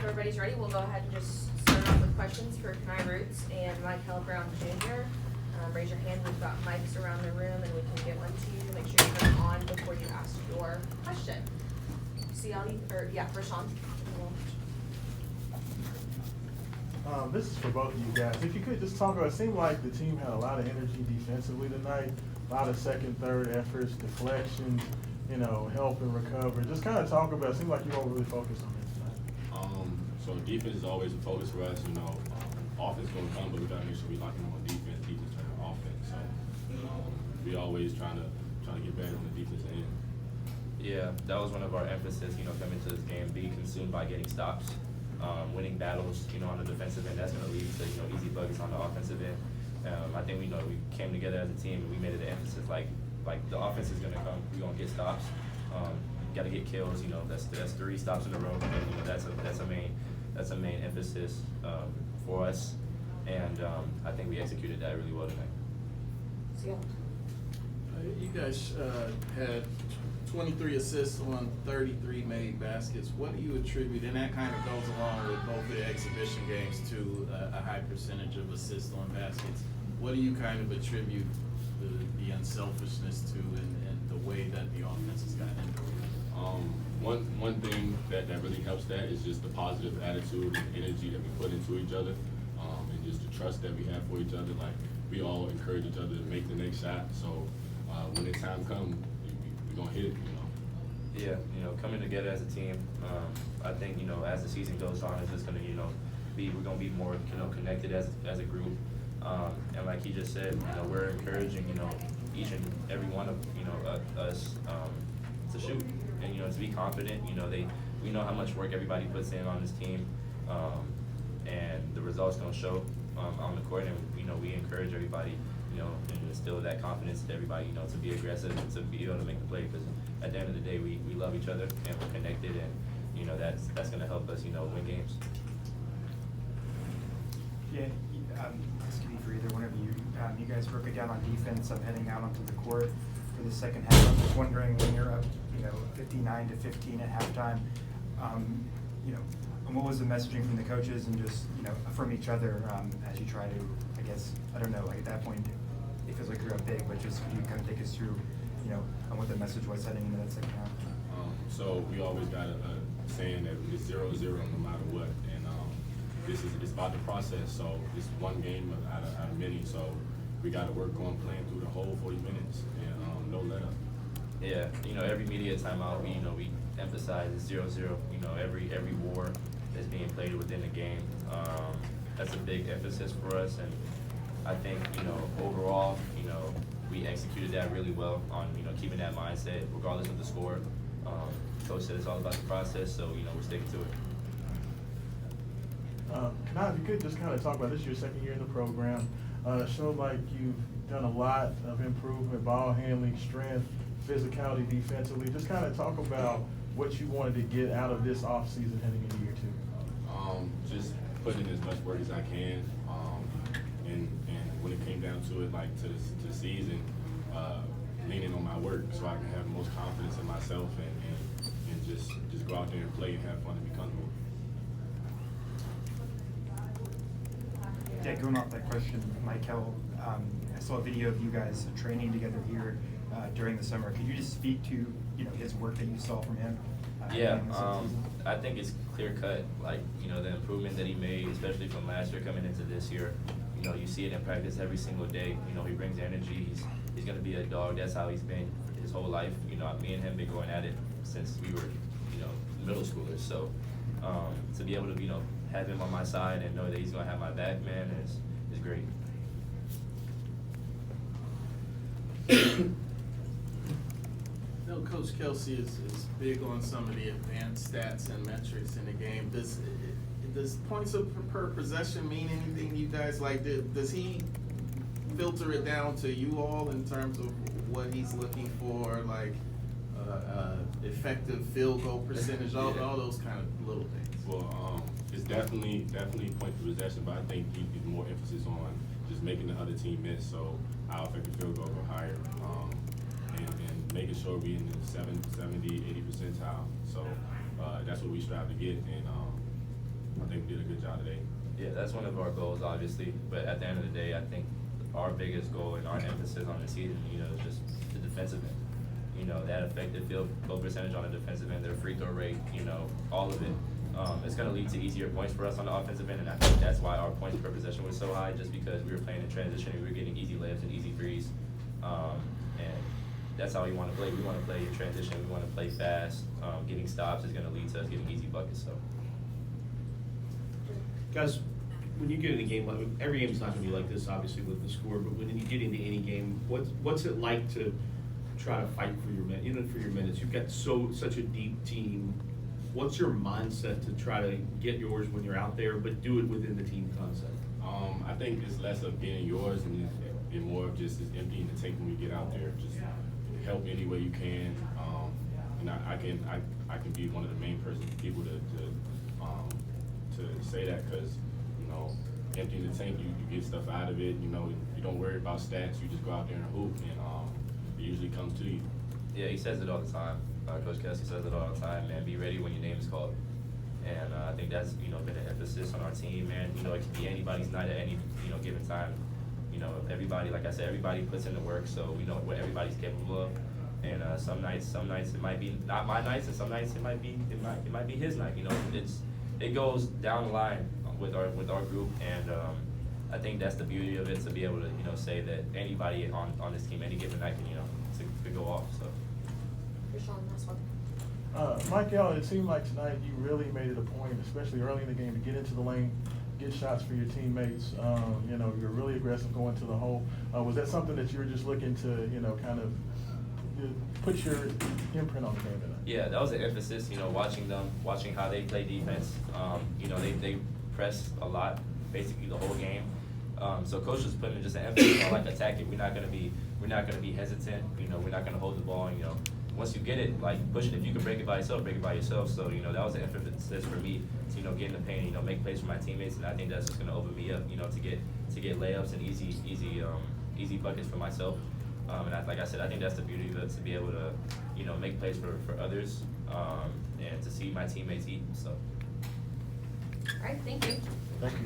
if everybody's ready, we'll go ahead and just start off with questions for Khani Rooths and Mikel Brown Jr. Raise your hand. We've got mics around the room, and we can get one to you. Make sure you turn it on before you ask your question. See Ali, Rashawn. This is for both of you guys. If you could just talk about, it seemed like the team had a lot of energy defensively tonight, a lot of second, third efforts, deflections, help and recover. Just kind of talk about, it seemed like you all really focused on it tonight. So defense is always a focus for us. Offense going to come, but we got to make sure we lock in on defense turn on offense. So we always trying to get better on the defense end. Yeah, that was one of our emphasis, coming to this game, be consumed by getting stops, winning battles, on the defensive end. That's going to lead to, easy buckets on the offensive end. I think we came together as a team and we made it an emphasis, like the offense is going to come, we're going to get stops, got to get kills, that's 3 stops in a row, and, that's a main emphasis for us, and I think we executed that really well tonight. See You guys had 23 assists on 33 made baskets. What do you attribute, and that kind of goes along with both the exhibition games, to a high percentage of assists on baskets? What do you kind of attribute the unselfishness to, and the way that the offense has gotten into it? One thing that really helps that is just the positive attitude and energy that we put into each other, and just the trust that we have for each other. Like, we all encourage each other to make the next shot. So when the time comes, we're gonna hit it. Yeah, coming together as a team. I think as the season goes on, it's just gonna we're gonna be more connected as a group. And like he just said, we're encouraging each and every one of us to shoot and to be confident. We know how much work everybody puts in on this team, and the results don't show on the court. And we encourage everybody, and instill that confidence to everybody, to be aggressive and to be able to make the play. Because at the end of the day, we love each other and we're connected, and that's going to help us win games. Yeah, this could be for either one of you. You guys broke it down on defense. I'm heading out onto the court for the second half. I'm just wondering, when you're up, 59-15 at halftime, and what was the messaging from the coaches and just, from each other as you try to, I guess, I don't know, like at that point, it feels like you're up big, but just could you kind of take us through, on what the message was heading into that second half? So we always got a saying that it's 0-0 no matter what, and it's about the process. So it's one game out of many. So we got to work on playing through the whole 40 minutes and no let up. Yeah, every media timeout, we emphasize it's 0-0. Every war is being played within the game. That's a big emphasis for us, and I think overall, we executed that really well on keeping that mindset regardless of the score. Coach said it's all about the process, so we're sticking to it. Now, if you could just kind of talk about this, your second year in the program. Showed like you've done a lot of improvement, ball handling, strength, physicality defensively. Just kind of talk about what you wanted to get out of this offseason heading into year 2. Just putting in as much work as I can, and when it came down to it, like to the season, leaning on my work so I can have the most confidence in myself and just go out there and play and have fun and be comfortable. Yeah, going off that question, Mikel, I saw a video of you guys training together here during the summer. Could you just speak to his work that you saw from him? Yeah, I think it's clear cut, like the improvement that he made, especially from last year coming into this year. You see it in practice every single day. He brings energy. He's going to be a dog. That's how he's been his whole life. Me and him been going at it since we were middle schoolers. So to be able to have him on my side and know that he's going to have my back, man, is great. Coach Kelsey is big on some of the advanced stats and metrics in the game. Does points per possession mean anything to you guys? Like, does he filter it down to you all in terms of what he's looking for, like effective field goal percentage, all those kind of little things? Well, it's definitely point per possession, but I think he's more emphasis on just making the other team miss, so our effective field goal go higher, and making sure we in the 70, 80 percentile. So that's what we strive to get, and did a good job today. Yeah, that's one of our goals, obviously, but at the end of the day, I think our biggest goal and our emphasis on the season, is just the defensive end. That effective field goal percentage on the defensive end, their free throw rate, all of it. It's going to lead to easier points for us on the offensive end, and I think that's why our points per possession was so high, just because we were playing in transition and we were getting easy layups and easy threes. And that's how we want to play. We want to play in transition. We want to play fast. Getting stops is going to lead to us getting easy buckets. So, Guys, when you get in a game, like every game's not going to be like this, obviously, with the score. But when you get into any game, what's it like to try to fight for your minutes? You've got such a deep team. What's your mindset to try to get yours when you're out there, but do it within the team concept? I think it's less of getting yours and more of just emptying the tank when we get out there. Just help any way you can. And I can be one of the main people to say that, because emptying the tank, you get stuff out of it. You don't worry about stats. You just go out there and hoop, and it usually comes to you. yeah, he says it all the time. Coach Kelsey says it all the time, man. Be ready when your name is called. And I think that's been an emphasis on our team, man. It can be anybody's night at any given time. Everybody, like I said, everybody puts in the work, so we know what everybody's capable of. And some nights it might be not my nights, and some nights it might be his night. It goes down the line with our group, and I think that's the beauty of it, to be able to say that anybody on this team any given night can go off. So. Rashawn, last one. Mikel, it seemed like tonight you really made it a point, especially early in the game, to get into the lane, get shots for your teammates. You're really aggressive going to the hole. Was that something that you were just looking to, kind of put your imprint on the game tonight? Yeah, that was an emphasis, watching how they play defense. They press a lot, basically the whole game. So coach was putting just an emphasis on attacking. We're not gonna be hesitant. We're not gonna hold the ball. And, once you get it, push it. If you can break it by yourself, break it by yourself. So that was an emphasis for me to get in the paint, make plays for my teammates, and I think that's just gonna open me up, to get layups and easy buckets for myself. And like I said, I think that's the beauty of it, to be able to make plays for others, and to see my teammates eat. So. All right, thank you. Thank you.